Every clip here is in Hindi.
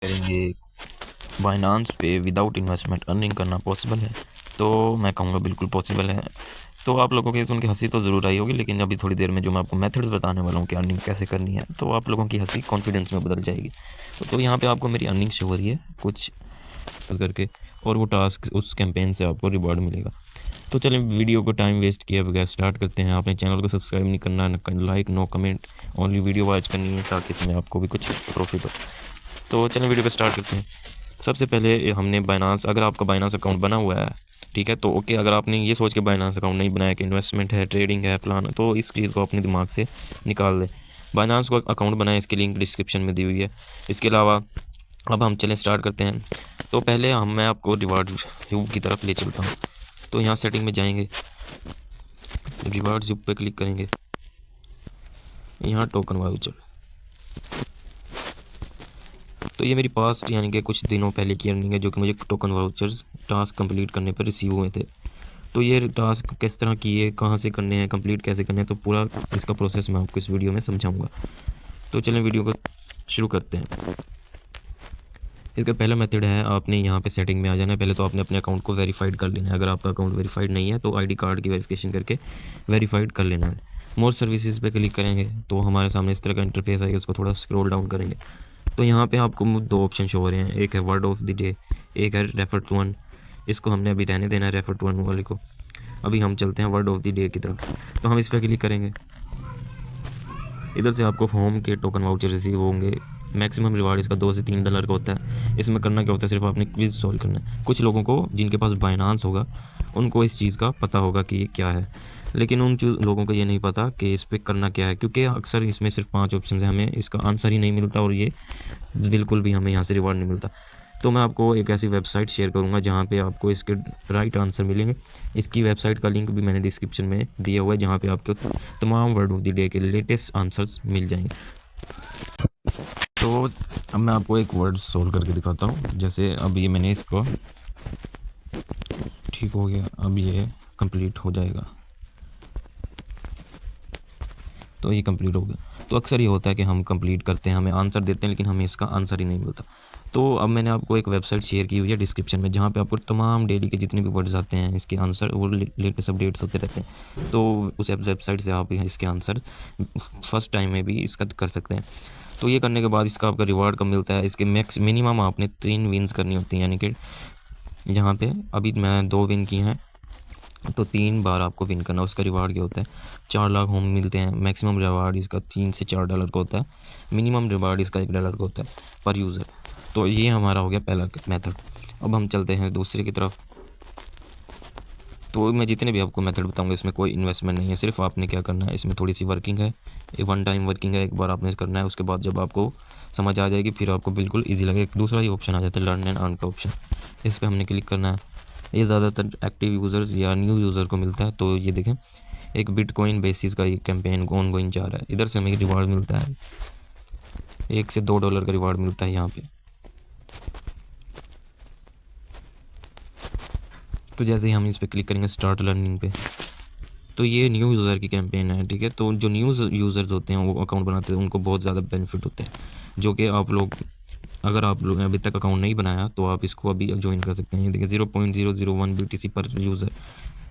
करेंगे बाइनांस पे विदाउट इन्वेस्टमेंट अर्निंग करना पॉसिबल है? तो मैं कहूँगा बिल्कुल पॉसिबल है। तो आप लोगों की सुन के हंसी तो ज़रूर आई होगी, लेकिन अभी थोड़ी देर में जो मैं आपको मेथड्स बताने वाला हूँ कि अर्निंग कैसे करनी है, तो आप लोगों की हंसी कॉन्फिडेंस में बदल जाएगी। तो यहाँ पे आपको मेरी अर्निंग शो हो रही है कुछ करके, और वो टास्क उस कैंपेन से आपको रिवॉर्ड मिलेगा। तो चलिए वीडियो को टाइम वेस्ट किए बगैर स्टार्ट करते हैं। आपने चैनल को सब्सक्राइब नहीं करना, like no comment, only video watch करनी है ताकि इसमें आपको भी कुछ प्रॉफिट हो। तो चलिए वीडियो को स्टार्ट करते हैं। सबसे पहले हमने बाइनांस, अगर आपका बाइनांस अकाउंट बना हुआ है, ठीक है, तो ओके। अगर आपने ये सोच के बाइनांस अकाउंट नहीं बनाया कि इन्वेस्टमेंट है, ट्रेडिंग है, फलाना, तो इस चीज़ को अपने दिमाग से निकाल दें। बाइनांस को अकाउंट बनाएं, इसकी लिंक डिस्क्रिप्शन में दी हुई है। इसके अलावा अब हम चलें स्टार्ट करते हैं। तो पहले मैं आपको रिवार्ड की तरफ ले चलता हूँ। तो यहाँ सेटिंग में जाएंगे, रिवार्ड्स पे क्लिक करेंगे, यहाँ टोकन वाउचर। तो ये मेरी पास्ट यानी कि कुछ दिनों पहले की अर्निंग है, जो कि मुझे टोकन वाउचर्स टास्क कंप्लीट करने पर रिसीव हुए थे। तो ये टास्क किस तरह किए, कहाँ से करने हैं, कंप्लीट कैसे करने हैं, तो पूरा इसका प्रोसेस मैं आपको इस वीडियो में समझाऊंगा। तो चलें वीडियो को शुरू करते हैं। इसका पहला मेथड है, आपने यहाँ पे सेटिंग में आ जाना है। पहले तो आपने अपने अकाउंट को वेरीफाइड कर लेना है। अगर आपका अकाउंट वेरीफाइड नहीं है तो आईडी कार्ड की वेरिफिकेशन करके वेरीफाइड कर लेना है। मोर सर्विसेज पे क्लिक करेंगे तो हमारे सामने इस तरह का इंटरफेस आएगा। इसको थोड़ा स्क्रॉल डाउन करेंगे तो यहाँ पे आपको दो ऑप्शन शो हो रहे हैं, एक है वर्ड ऑफ द डे, एक है रेफर टू वन। इसको हमने अभी रहने देना है, रेफर टू वन वाले को। अभी हम चलते हैं वर्ड ऑफ द डे की तरफ। तो हम इस पर क्लिक करेंगे। इधर से आपको होम के टोकन वाउचर रिसीव होंगे। मैक्सिमम रिवार्ड इसका $2 से $3 का होता है। इसमें करना क्या होता है, सिर्फ आपने क्विज सॉल्व करना है। कुछ लोगों को जिनके पास बाइनांस होगा उनको इस चीज़ का पता होगा कि ये क्या है, लेकिन उन लोगों को ये नहीं पता कि इस पर करना क्या है, क्योंकि अक्सर इसमें सिर्फ 5 ऑप्शन है, हमें इसका आंसर ही नहीं मिलता और ये बिल्कुल भी हमें यहाँ से रिवार्ड नहीं मिलता। तो मैं आपको एक ऐसी वेबसाइट शेयर करूँगा जहाँ पे आपको इसके राइट आंसर मिलेंगे। इसकी वेबसाइट का लिंक भी मैंने डिस्क्रिप्शन में दिया हुआ है, जहाँ पे आपको तमाम वर्ड ऑफ द डे के लेटेस्ट आंसर्स मिल जाएंगे। तो अब मैं आपको एक वर्ड सोल्व करके दिखाता हूँ। जैसे अब ये मैंने इसको ठीक हो गया, अब ये कंप्लीट हो जाएगा। तो ये कंप्लीट हो गया। तो अक्सर ये होता है कि हम कंप्लीट करते हैं, हमें आंसर देते हैं, लेकिन हमें इसका आंसर ही नहीं मिलता। तो अब मैंने आपको एक वेबसाइट शेयर की हुई है डिस्क्रिप्शन में, जहाँ पे आपको तमाम डेली के जितने भी वर्ड्स आते हैं इसके आंसर वो लेटेस्ट अपडेट्स होते रहते हैं। तो उस वेबसाइट से आप इसके आंसर फर्स्ट टाइम में भी इसका कर सकते हैं। तो ये करने के बाद इसका आपका रिवार्ड कब मिलता है, इसके मिनिमम आपने 3 विन्स करनी होती हैं। यानी कि यहाँ पे अभी मैं 2 विन की हैं, तो 3 बार आपको विन करना। उसका रिवार्ड क्या होता है, 4 लाख होम मिलते हैं। मैक्सिमम रिवार्ड इसका $3 से $4 का होता है। मिनिमम रिवार्ड इसका $1 का होता है पर यूज़र। तो ये हमारा हो गया पहला मेथड। अब हम चलते हैं दूसरे की तरफ। तो मैं जितने भी आपको मेथड बताऊंगा इसमें कोई इन्वेस्टमेंट नहीं है, सिर्फ आपने क्या करना है, इसमें थोड़ी सी वर्किंग है, ये वन टाइम वर्किंग है, एक बार आपने करना है। उसके बाद जब आपको समझ आ जाएगी फिर आपको बिल्कुल ईजी लगेगा। दूसरा ही ऑप्शन आ जाता है लर्न एंड अर्न का ऑप्शन, इस पर हमने क्लिक करना है। ये ज़्यादातर एक्टिव यूज़र्स या न्यू यूज़र को मिलता है। तो ये देखें, एक बिटकॉइन बेसिस का ये कैंपेन ऑन गोइंग जा रहा है। इधर से हमें रिवार्ड मिलता है, $1 से $2 का रिवार्ड मिलता है यहाँ पे। तो जैसे ही हम इस पर क्लिक करेंगे स्टार्ट लर्निंग पे, तो ये न्यू यूज़र की कैंपेन है, ठीक है। तो जो न्यू यूज़र्स होते हैं वो अकाउंट बनाते हैं, उनको बहुत ज़्यादा बेनिफिट होते हैं, जो कि आप लोग, अगर आप लोग अभी तक अकाउंट नहीं बनाया तो आप इसको अभी ज्वाइन कर सकते हैं। ये देखिए 0.001 BTC पर यूज़र।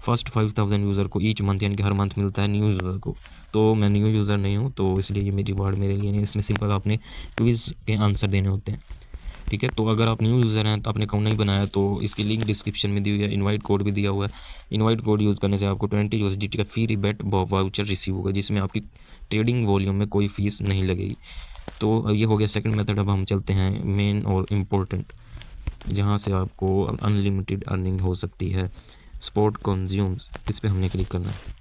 फर्स्ट 5000 यूज़र को ईच मंथ यानी कि हर मंथ मिलता है न्यू यूज़र को। तो मैं न्यू यूज़र नहीं हूँ तो इसलिए ये मेरी रिवार्ड मेरे लिए नहीं। इसमें सिंपल आपने क्विज़ के आंसर देने होते हैं, ठीक है। तो अगर आप न्यू यूज़र हैं तो आपने अकाउंट नहीं बनाया तो इसकी लिंक डिस्क्रिप्शन में दी हुई है। इनवाइट कोड भी दिया हुआ है। इनवाइट कोड यूज़ करने से आपको 20 USDT का फ्री रिबेट वाउचर रिसीव होगा, जिसमें आपकी ट्रेडिंग वॉल्यूम में कोई फीस नहीं लगेगी। तो ये हो गया सेकंड मेथड। अब हम चलते हैं मेन और इम्पोर्टेंट, जहाँ से आपको अनलिमिटेड अर्निंग हो सकती है, स्पोर्ट कंज्यूम्स। इस पर हमने क्लिक करना है।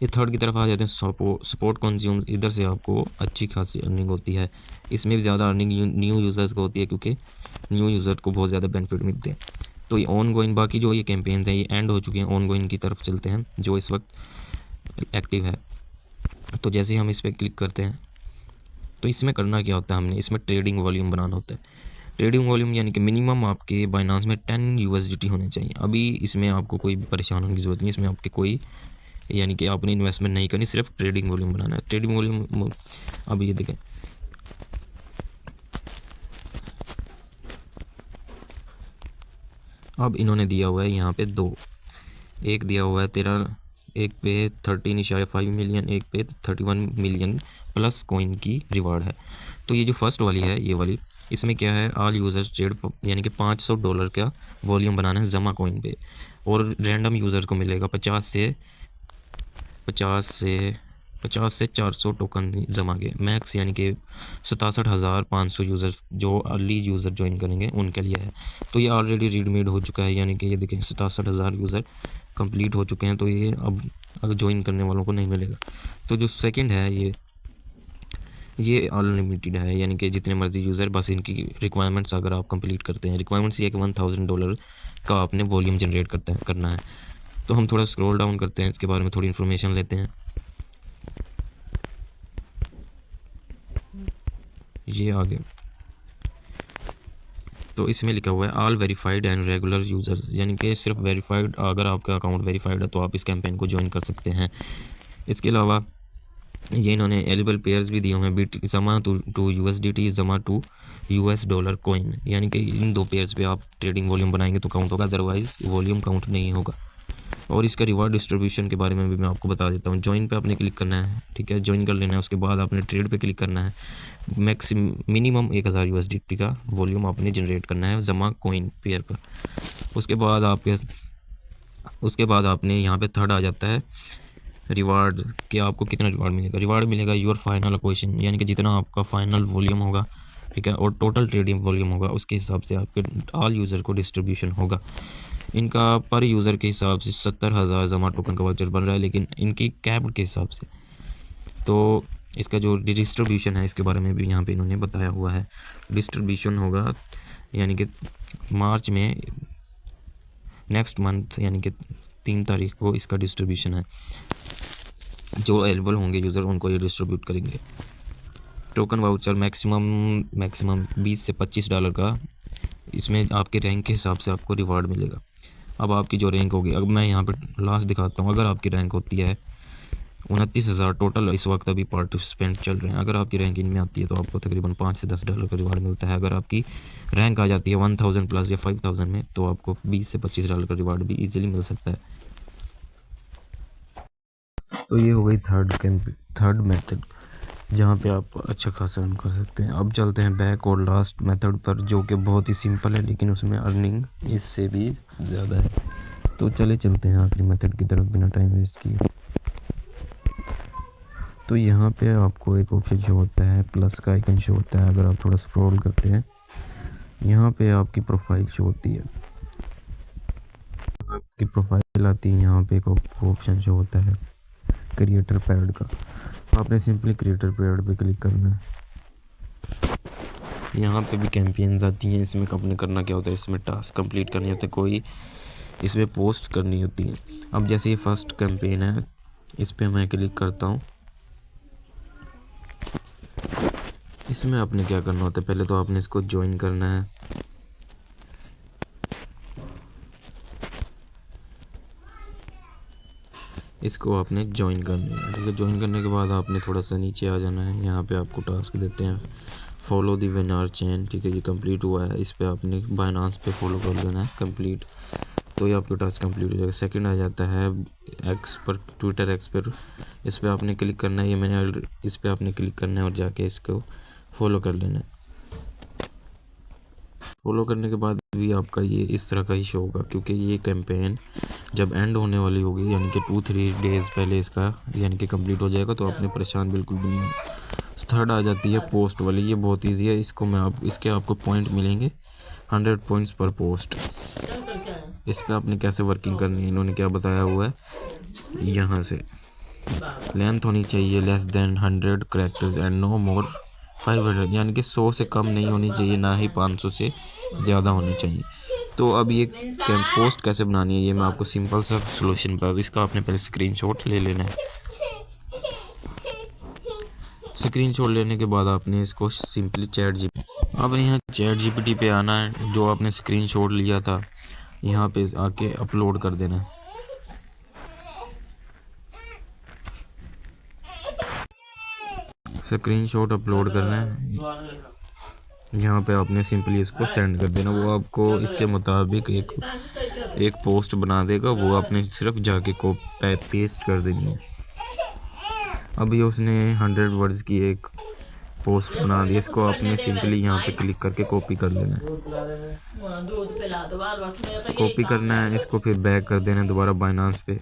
ये थर्ड की तरफ आ जाते हैं सपोर्ट कंज्यूम्स। इधर से आपको अच्छी खासी अर्निंग होती है। इसमें भी ज़्यादा अर्निंग न्यू यूज़र्स को होती है, क्योंकि न्यू यूज़र को बहुत ज़्यादा बेनिफिट मिलते हैं। तो ये ऑन गोइंग, बाकी जो ये कैंपेन्स हैं ये एंड हो चुके हैं। ऑन गोइंग की तरफ चलते हैं जो इस वक्त एक्टिव है। तो जैसे ही हम इस पर क्लिक करते हैं तो इसमें करना क्या होता है, हमने इसमें ट्रेडिंग वॉल्यूम बनाना होता है। ट्रेडिंग वॉल्यूम यानी कि मिनिमम आपके बाइनांस में 10 USDT होने चाहिए। अभी इसमें आपको कोई भी परेशान होने की ज़रूरत नहीं, इसमें आपके कोई यानी कि आपने इन्वेस्टमेंट नहीं करनी, सिर्फ ट्रेडिंग वॉल्यूम बनाना है। ट्रेडिंग वॉल्यूम अब ये देखें, अब इन्होंने दिया हुआ है यहाँ पे 2, एक दिया हुआ है तेरा, एक पे 13.5 मिलियन, एक पे 31 मिलियन प्लस कॉइन की रिवार्ड है। तो ये जो फर्स्ट वाली है ये वाली, इसमें क्या है, ऑल यूज़र्स ट्रेड यानी कि $500 का वॉल्यूम बनाना है जमा कॉइन पे, और रैंडम यूज़र को मिलेगा 50 से 400 टोकन जमा के मैक्स, यानी कि 67,500 यूज़र जो अर्ली यूज़र ज्वाइन करेंगे उनके लिए है। तो ये ऑलरेडी रीडमेड हो चुका है, यानी कि ये देखें 67,000 यूज़र कंप्लीट हो चुके हैं, तो ये अब ज्वाइन करने वालों को नहीं मिलेगा। तो जो सेकंड है ये अनलिमिटेड है, यानी कि जितने मर्जी यूज़र, बस इनकी रिक्वायरमेंट्स अगर आप कंप्लीट करते हैं, रिक्वायरमेंट्स ये कि $1,000 का आपने वॉल्यूम जनरेट करना है। तो हम थोड़ा स्क्रॉल डाउन करते हैं, इसके बारे में थोड़ी इन्फॉर्मेशन लेते हैं। ये आगे तो इसमें लिखा हुआ है all verified and regular users, यानी कि सिर्फ वेरीफाइड, अगर आपका अकाउंट वेरीफाइड है तो आप इस कैंपेन को ज्वाइन कर सकते हैं। इसके अलावा ये इन्होंने एलिजिबल पेयर्स भी दिए हुए हैं, बीटी जमा टू USDT, जमा टू $US कॉइन, यानी कि इन 2 पेयर्स पे आप ट्रेडिंग वॉल्यूम बनाएंगे तो काउंट होगा, अदरवाइज़ वॉल्यूम काउंट नहीं होगा। और इसका रिवार्ड डिस्ट्रीब्यूशन के बारे में भी मैं आपको बता देता हूँ। ज्वाइन पे आपने क्लिक करना है, ठीक है, ज्वाइन कर लेना है। उसके बाद आपने ट्रेड पे क्लिक करना है, मिनिमम 1000 USDT का वॉल्यूम आपने जनरेट करना है जमा कॉइन पेयर पर। उसके बाद आपने यहाँ पे थर्ड आ जाता है रिवार्ड, कि आपको कितना रिवार्ड मिलेगा। रिवार्ड मिलेगा योर फाइनल क्वेश्चन, यानी कि जितना आपका फाइनल वॉल्यूम होगा, ठीक है, और टोटल ट्रेडिंग वॉल्यूम होगा, उसके हिसाब से आपके ऑल यूज़र को डिस्ट्रीब्यूशन होगा। इनका पर यूज़र के हिसाब से 70,000 जमा टोकन का वाउचर बन रहा है, लेकिन इनकी कैप के हिसाब से। तो इसका जो डिस्ट्रीब्यूशन है इसके बारे में भी यहाँ पे इन्होंने बताया हुआ है। डिस्ट्रीब्यूशन होगा यानी कि मार्च में, नेक्स्ट मंथ, यानी कि 3 तारीख को इसका डिस्ट्रीब्यूशन है। जो एलिजिबल होंगे यूज़र उनको ये डिस्ट्रीब्यूट करेंगे। टोकन वाउचर मैक्सिमम $20 से $25 का, इसमें आपके रैंक के हिसाब से आपको रिवार्ड मिलेगा। अब आपकी जो रैंक होगी, अब मैं यहाँ पर लास्ट दिखाता हूँ। अगर आपकी रैंक होती है 29,000 टोटल, इस वक्त अभी पार्टिसिपेंट चल रहे हैं, अगर आपकी रैंक इनमें आती है तो आपको तकरीबन $5 से $10 का रिवार्ड मिलता है। अगर आपकी रैंक आ जाती है 1000 प्लस या 5000 में, तो आपको $20 से $25 का रिवार्ड भी इजीली मिल सकता है। तो ये हो गई थर्ड मेथड, जहाँ पे आप अच्छा खासा अर्न कर सकते हैं। अब चलते हैं बैक और लास्ट मेथड पर, जो कि बहुत ही सिंपल है, लेकिन उसमें अर्निंग इससे भी ज़्यादा है। तो चलते हैं आखिरी मेथड की तरफ बिना टाइम वेस्ट किए। तो यहाँ पे आपको एक ऑप्शन शो होता है, प्लस का आइकन शो होता है। अगर आप थोड़ा स्क्रॉल करते हैं, यहाँ पे आपकी प्रोफाइल शो होती है, आपकी प्रोफाइल आती है। यहाँ पे एक ऑप्शन शो होता है क्रिएटर पैड का, आपने सिंपली क्रिएटर पैड पे क्लिक करना है। यहाँ पे भी कैंपेन्स आती हैं। इसमें आपने करना क्या होता है, इसमें टास्क कंप्लीट करने होते हैं, कोई इसमें पोस्ट करनी होती है। अब जैसे ये फर्स्ट कैंपेन है, इस पर मैं क्लिक करता हूँ। इसमें आपने क्या करना होता है, पहले तो आपने इसको ज्वाइन करना है। इसको आपने ज्वाइन करना है, ठीक है। ज्वाइन करने के बाद आपने थोड़ा सा नीचे आ जाना है। यहाँ पे आपको टास्क देते हैं फॉलो दी वेनार चेन, ठीक है, ये कंप्लीट हुआ है। इस पर आपने बाइनांस पे फॉलो कर लेना है कंप्लीट, तो ये आपका टास्क कंप्लीट हो जाएगा। सेकंड आ जाता है एक्स पर, ट्विटर एक्स पर, इस पर आपने क्लिक करना है। ये मैंने इस पर आपने क्लिक करना है और जाके इसको फॉलो कर लेना है। फॉलो करने के बाद भी आपका ये इस तरह का ही शो होगा, क्योंकि ये कैंपेन जब एंड होने वाली होगी, यानी कि 2-3 डेज़ पहले इसका यानी कि कंप्लीट हो जाएगा, तो आपने परेशान बिल्कुल भी नहीं। थर्ड आ जाती है पोस्ट वाली, ये बहुत इजी है। इसके आपको पॉइंट मिलेंगे 100 पॉइंट्स पर पोस्ट। इस पर आपने कैसे वर्किंग करनी है, इन्होंने क्या बताया हुआ है, यहाँ से लेंथ होनी चाहिए less than 100 characters and no more 500, यानी कि 100 से कम नहीं होनी चाहिए, ना ही 500 से ज़्यादा होनी चाहिए। तो अब ये पोस्ट कैसे बनानी है, ये मैं आपको सिंपल सा सोल्यूशन बता दूँ। इसका आपने पहले स्क्रीनशॉट ले लेना है। स्क्रीनशॉट लेने के बाद आपने इसको सिंपली अब यहाँ चैट जीपीटी पे आना है। जो आपने स्क्रीनशॉट लिया था यहाँ पे आके अपलोड कर देना है। स्क्रीनशॉट अपलोड करना है। यहाँ पे आपने सिंपली इसको सेंड कर देना, वो आपको इसके मुताबिक एक पोस्ट बना देगा, वो आपने सिर्फ जाके को पेस्ट कर देनी है। अभी उसने 100 वर्ड्स की एक पोस्ट बना दी, इसको आपने सिंपली यहाँ पे क्लिक करके कॉपी कर लेना है। कॉपी करना है, इसको फिर बैक कर देना है दोबारा बाइनांस पे।